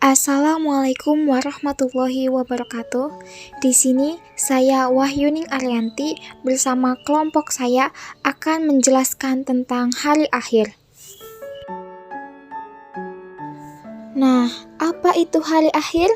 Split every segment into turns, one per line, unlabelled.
Assalamualaikum warahmatullahi wabarakatuh. Di sini saya Wahyuning Arianti bersama kelompok saya akan menjelaskan tentang hari akhir. Nah, apa itu hari akhir?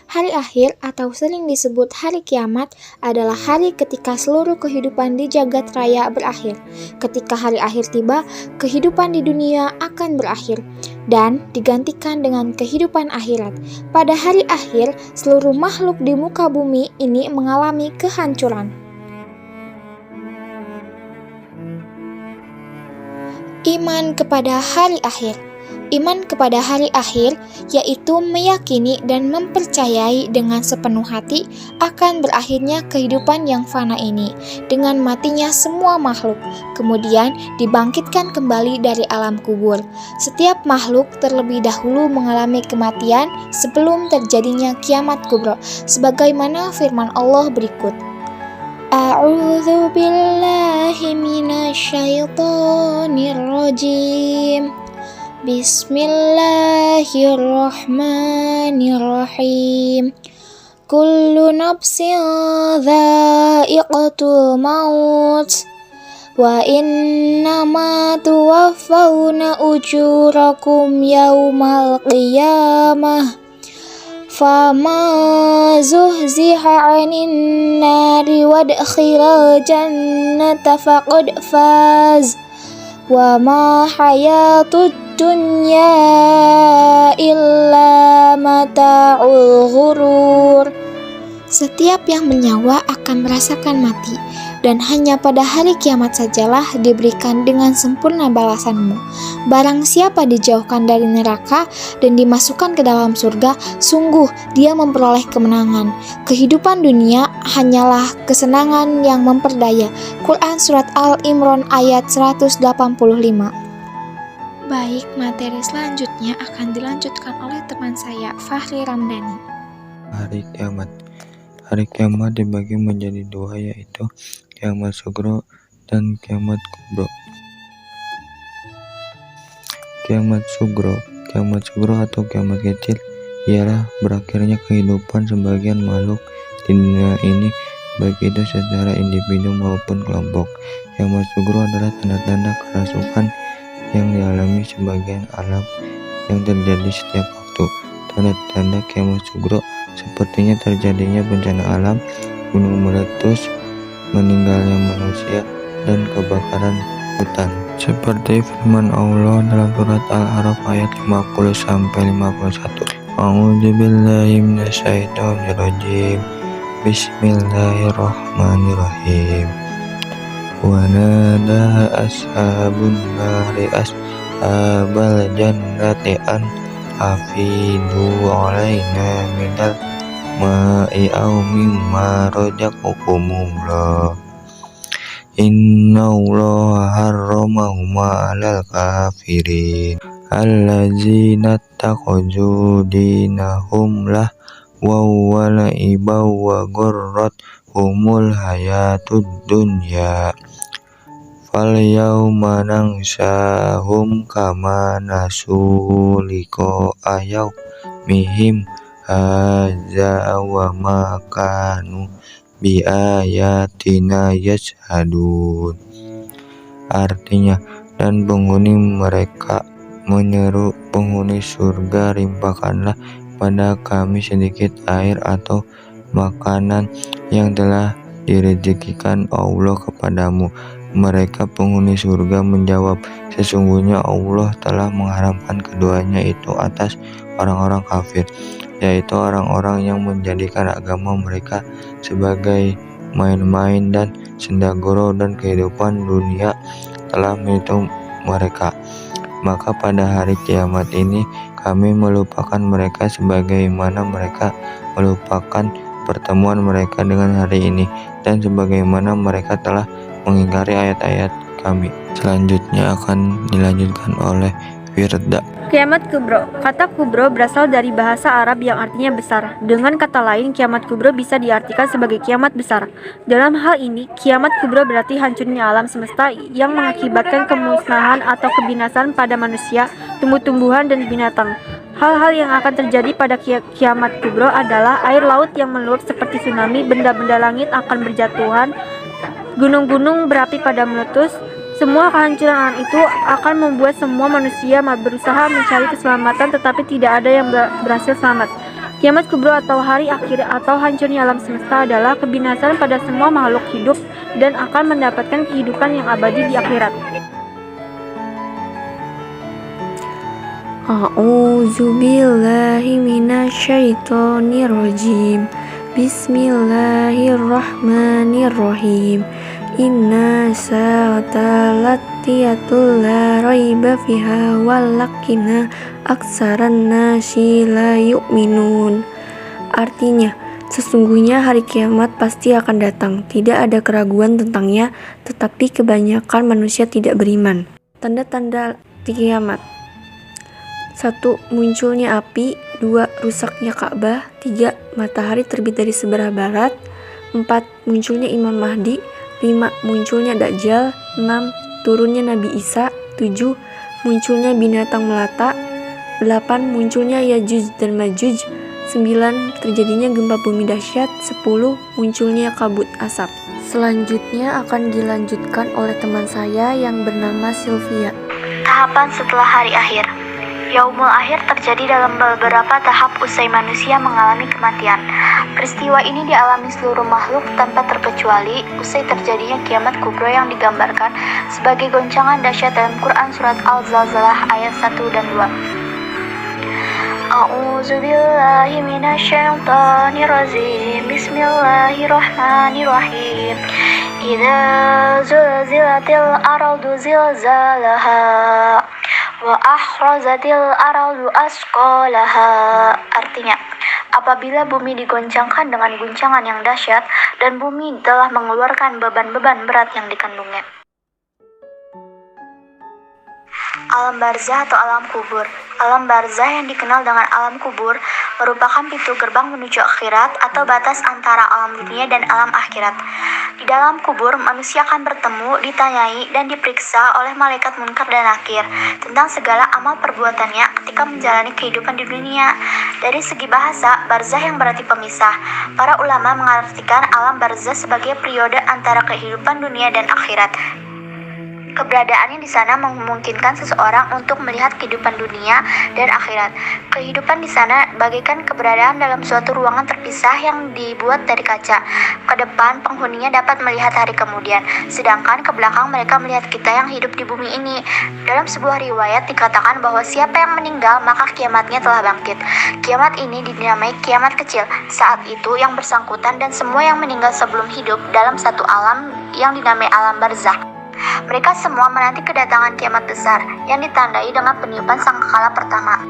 Hari akhir atau sering disebut hari kiamat adalah hari ketika seluruh kehidupan di jagat raya berakhir. Ketika hari akhir tiba, kehidupan di dunia akan berakhir dan digantikan dengan kehidupan akhirat. Pada hari akhir, seluruh makhluk di muka bumi ini mengalami kehancuran. Iman kepada hari akhir. Iman kepada hari akhir yaitu meyakini dan mempercayai dengan sepenuh hati akan berakhirnya kehidupan yang fana ini dengan matinya semua makhluk, kemudian dibangkitkan kembali dari alam kubur. Setiap makhluk terlebih dahulu mengalami kematian sebelum terjadinya kiamat kubra, sebagaimana firman Allah berikut. A'udzu billahi minasyaitonir rajim. Bismillahirrahmanirrahim. Kullu nafsin dha'iqatul maut wa innama tuwaffawna ujurakum yawmal qiyamah fama zuhziha 'anil nari wadkhilal jannata faqad faz wa ma hayatud dunya illa mata'ul ghurur. Setiap yang bernyawa akan merasakan mati, dan hanya pada hari kiamat sajalah diberikan dengan sempurna balasanmu. Barang siapa dijauhkan dari neraka dan dimasukkan ke dalam surga, sungguh dia memperoleh kemenangan. Kehidupan dunia hanyalah kesenangan yang memperdaya. Quran Surat Al-Imran ayat 185. Baik, materi selanjutnya akan dilanjutkan oleh teman saya, Fahri Ramdhani.
Hari kiamat. Hari kiamat dibagi menjadi dua, yaitu kiamat sugro dan kiamat kubro. Kiamat sugro atau kiamat kecil ialah berakhirnya kehidupan sebagian makhluk di dunia ini, baik itu secara individu maupun kelompok. Kiamat sugro adalah tanda-tanda kerasukan yang dialami sebagian alam yang terjadi setiap waktu. Tanda-tanda kiamat sugro sepertinya terjadinya bencana alam, gunung meletus, meninggalnya manusia, dan kebakaran hutan. Seperti firman Allah dalam surat Al-A'raf ayat 50-51. A'udzubillahi minasyaitonirrajim. Bismillahirrahmanirrahim. Wa nada ashabun nari ashabal jannati an afidu alaina minal ma'i aw mimma razaqakumullah innallaha harramahuma 'alal kafirin allazina takhadhu dinahum wa la'ibaw wa gharrathumul hayatud dunya fal yawma nansahum kama nasu liqa'a yaumihim hadza wa ma kanu bi ayatina yajhadun. Artinya, dan penghuni mereka menyeru penghuni surga, limpahkanlah pada kami sedikit air atau makanan yang telah direzekikan Allah kepadamu. Mereka penghuni surga menjawab, sesungguhnya Allah telah mengharamkan keduanya itu atas orang-orang kafir, yaitu orang-orang yang menjadikan agama mereka sebagai main-main dan sendagoro, dan kehidupan dunia telah menipu mereka. Maka pada hari kiamat ini kami melupakan mereka sebagaimana mereka melupakan pertemuan mereka dengan hari ini, dan sebagaimana mereka telah mengingkari ayat-ayat kami. Selanjutnya akan dilanjutkan oleh Firda.
Kiamat kubro. Kata kubro berasal dari bahasa Arab yang artinya besar. Dengan kata lain, kiamat kubro bisa diartikan sebagai kiamat besar. Dalam hal ini, kiamat kubro berarti hancurnya alam semesta yang mengakibatkan kemusnahan atau kebinasan pada manusia, tumbuh-tumbuhan, dan binatang. Hal-hal yang akan terjadi pada kiamat kubro adalah air laut yang meluap seperti tsunami, benda-benda langit akan berjatuhan, gunung-gunung berapi pada meletus. Semua kehancuran alam itu akan membuat semua manusia berusaha mencari keselamatan, tetapi tidak ada yang berhasil selamat. Kiamat kubro atau hari akhir atau hancurnya alam semesta adalah kebinasaan pada semua makhluk hidup dan akan mendapatkan kehidupan yang abadi di akhirat.
A'udzu billahi minasyaitonir rajim. Bismillahirrahmanirrahim. Inna sa'ata latiyatul la raiba fiha walakinna aksaran nasi la yu'minun. Artinya, sesungguhnya hari kiamat pasti akan datang. Tidak ada keraguan tentangnya, tetapi kebanyakan manusia tidak beriman. Tanda-tanda kiamat: 1. Munculnya api. 2. Rusaknya Ka'bah. 3. Matahari terbit dari sebelah barat. 4. Munculnya Imam Mahdi. 5. Munculnya Dajjal. 6. Turunnya Nabi Isa. 7. Munculnya binatang melata. 8. Munculnya Yajuj dan Majuj. 9. Terjadinya gempa bumi dahsyat. 10. Munculnya kabut asap. Selanjutnya akan dilanjutkan oleh teman saya yang bernama Sylvia.
Tahapan setelah hari akhir. Yaumul akhir terjadi dalam beberapa tahap usai manusia mengalami kematian. Peristiwa ini dialami seluruh makhluk tanpa terkecuali usai terjadinya kiamat kubro yang digambarkan sebagai goncangan dahsyat dalam Quran surat Al-Zalzalah ayat 1 dan 2. A'udzu billahi minasyaitonir rajim. Bismillahirrahmanirrahim. Idza zulzilatil ardu zilzalaha wa akhrajatil ardu asqalaha. Artinya, apabila bumi digoncangkan dengan guncangan yang dahsyat dan bumi telah mengeluarkan beban-beban berat yang dikandungnya. Alam barzah atau alam kubur. Alam barzah yang dikenal dengan alam kubur merupakan pintu gerbang menuju akhirat atau batas antara alam dunia dan alam akhirat. Di dalam kubur, manusia akan bertemu, ditanyai, dan diperiksa oleh malaikat munkar dan nakir tentang segala amal perbuatannya ketika menjalani kehidupan di dunia. Dari segi bahasa, barzah yang berarti pemisah. Para ulama mengartikan alam barzah sebagai periode antara kehidupan dunia dan akhirat. Keberadaannya di sana memungkinkan seseorang untuk melihat kehidupan dunia dan akhirat. Kehidupan di sana bagaikan keberadaan dalam suatu ruangan terpisah yang dibuat dari kaca. Ke depan, penghuninya dapat melihat hari kemudian, sedangkan ke belakang mereka melihat kita yang hidup di bumi ini. Dalam sebuah riwayat dikatakan bahwa siapa yang meninggal maka kiamatnya telah bangkit. Kiamat ini dinamai kiamat kecil. Saat itu yang bersangkutan dan semua yang meninggal sebelum hidup dalam satu alam yang dinamai alam barzah. Mereka semua menanti kedatangan kiamat besar yang ditandai dengan peniupan sangkakala pertama.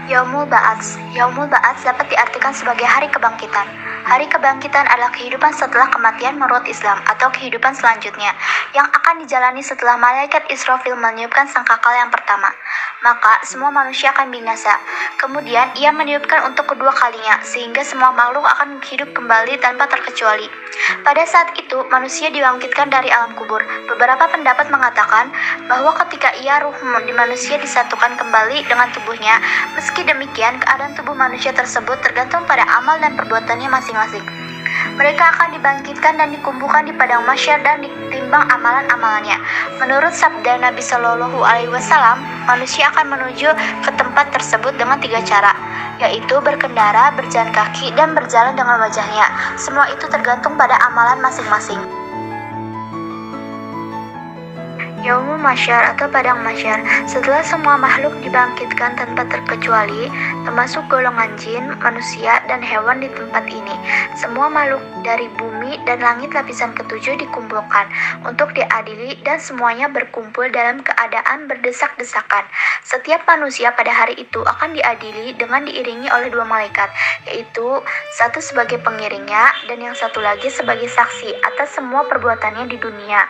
Yaumul Ba'ats. Yaumul Ba'ats dapat diartikan sebagai hari kebangkitan. Hari kebangkitan adalah kehidupan setelah kematian menurut Islam atau kehidupan selanjutnya yang akan dijalani setelah malaikat Israfil meniupkan sangkakala yang pertama. Maka semua manusia akan binasa. Kemudian ia meniupkan untuk kedua kalinya sehingga semua makhluk akan hidup kembali tanpa terkecuali. Pada saat itu manusia dibangkitkan dari alam kubur. Beberapa pendapat mengatakan bahwa ketika ruh di manusia disatukan kembali dengan tubuhnya, meski demikian keadaan tubuh manusia tersebut tergantung pada amal dan perbuatannya masing-masing. Mereka akan dibangkitkan dan dikumpulkan di padang mahsyar dan ditimbang amalan-amalannya. Menurut sabda Nabi Shallallahu Alaihi Wasallam, manusia akan menuju ke tempat tersebut dengan 3 cara, yaitu berkendara, berjalan kaki, dan berjalan dengan wajahnya. Semua itu tergantung pada amalan masing-masing. Yaumul Mahsyar atau Padang Mahsyar. Setelah semua makhluk dibangkitkan tanpa terkecuali, termasuk golongan jin, manusia, dan hewan di tempat ini. Semua makhluk dari bumi dan langit lapisan ke-7 dikumpulkan untuk diadili dan semuanya berkumpul dalam keadaan berdesak-desakan. Setiap manusia pada hari itu akan diadili dengan diiringi oleh 2 malaikat, yaitu satu sebagai pengiringnya dan yang satu lagi sebagai saksi atas semua perbuatannya di dunia.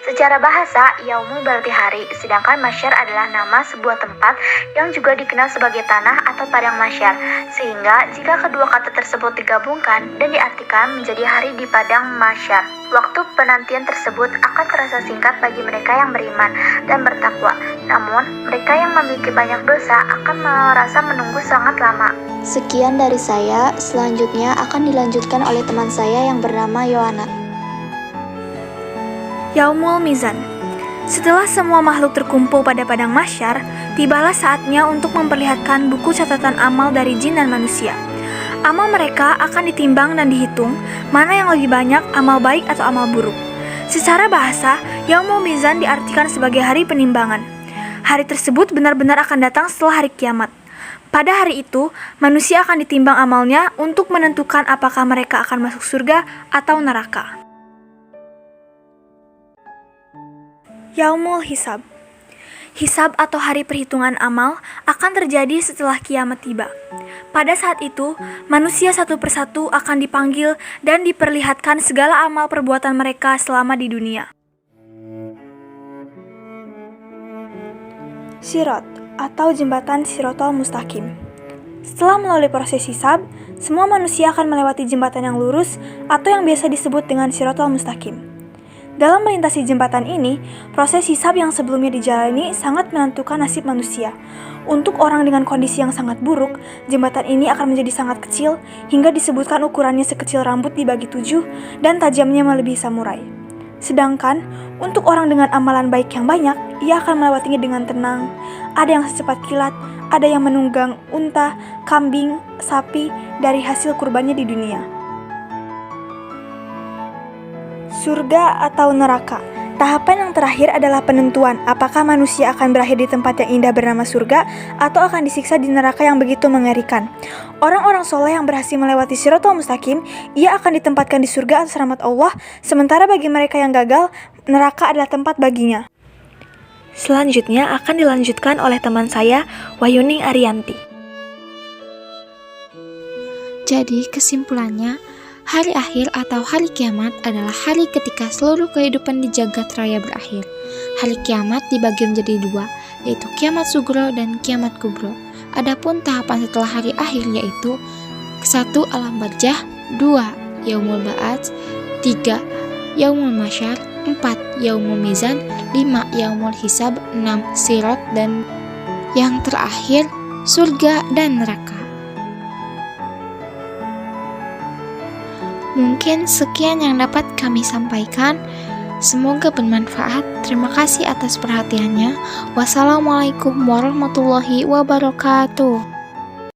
Secara bahasa, Yaumul berarti hari, sedangkan Mahsyar adalah nama sebuah tempat yang juga dikenal sebagai tanah atau padang mahsyar. Sehingga jika kedua kata tersebut digabungkan dan diartikan menjadi hari di padang mahsyar, waktu penantian tersebut akan terasa singkat bagi mereka yang beriman dan bertakwa. Namun, mereka yang memiliki banyak dosa akan merasa menunggu sangat lama.
Sekian dari saya, selanjutnya akan dilanjutkan oleh teman saya yang bernama Yohana.
Yaumul Mizan. Setelah semua makhluk terkumpul pada padang mahsyar, tibalah saatnya untuk memperlihatkan buku catatan amal dari jin dan manusia. Amal mereka akan ditimbang dan dihitung, mana yang lebih banyak amal baik atau amal buruk. Secara bahasa, Yaumul Mizan diartikan sebagai hari penimbangan. Hari tersebut benar-benar akan datang setelah hari kiamat. Pada hari itu, manusia akan ditimbang amalnya untuk menentukan apakah mereka akan masuk surga atau neraka. Yaumul Hisab. Hisab atau hari perhitungan amal akan terjadi setelah kiamat tiba. Pada saat itu, manusia satu persatu akan dipanggil dan diperlihatkan segala amal perbuatan mereka selama di dunia. Sirat atau jembatan Sirotol Mustaqim. Setelah melalui proses hisab, semua manusia akan melewati jembatan yang lurus atau yang biasa disebut dengan Sirotol Mustaqim. Dalam melintasi jembatan ini, proses hisab yang sebelumnya dijalani sangat menentukan nasib manusia. Untuk orang dengan kondisi yang sangat buruk, jembatan ini akan menjadi sangat kecil hingga disebutkan ukurannya sekecil rambut dibagi 7 dan tajamnya melebihi samurai. Sedangkan untuk orang dengan amalan baik yang banyak, ia akan melewatinya dengan tenang. Ada yang secepat kilat, ada yang menunggang unta, kambing, sapi dari hasil kurbannya di dunia. Surga atau neraka. Tahapan yang terakhir adalah penentuan apakah manusia akan berakhir di tempat yang indah bernama surga atau akan disiksa di neraka yang begitu mengerikan. Orang-orang soleh yang berhasil melewati Siratal Mustaqim, ia akan ditempatkan di surga atas rahmat Allah, sementara bagi mereka yang gagal, neraka adalah tempat baginya. Selanjutnya akan dilanjutkan oleh teman saya, Wahyuning Ariyanti.
Jadi kesimpulannya, hari akhir atau hari kiamat adalah hari ketika seluruh kehidupan di jagat raya berakhir. Hari kiamat dibagi menjadi dua, yaitu kiamat sugro dan kiamat kubro. Adapun tahapan setelah hari akhir yaitu 1. Alam barzah, 2. Yaumul ba'ats, 3. Yaumul masyar, 4. Yaumul mizan, 5. Yaumul hisab, 6. Sirat, dan yang terakhir surga dan neraka. Mungkin sekian yang dapat kami sampaikan. Semoga bermanfaat. Terima kasih atas perhatiannya. Wassalamualaikum warahmatullahi wabarakatuh.